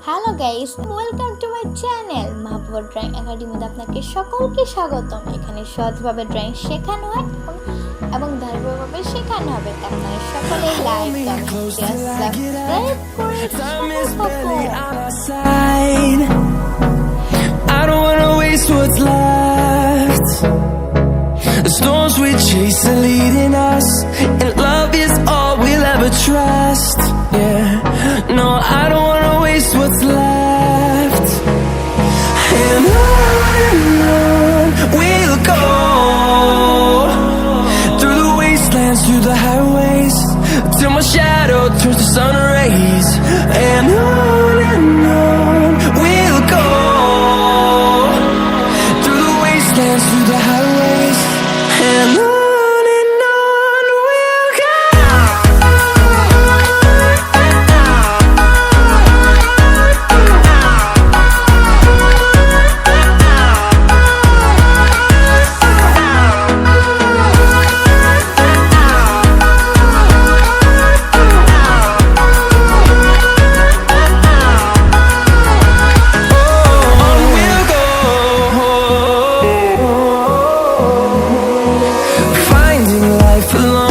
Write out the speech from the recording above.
Hello guys, welcome to my channel Mahbuba drawing একাডেমিতে আপনাকে সকলকে স্বাগতম। এখানে সহজভাবে ড্রয়িং শেখানো হয় এবং ধারাবাহিকভাবে শেখানো হবে। আপনারা সকলে লাইক, কমেন্ট, শেয়ার, সাবস্ক্রাইব করে I don't wanna waste what's left. The storms we chase are leading us, and love is all we'll ever trust. Yeah, no, I don't wanna waste what's left. And on we'll go, through the wastelands, through the highways, till my shadow turns to sun rays. And on we'll go, through the wastelands, through the highways, and on we'll go. Finding life alone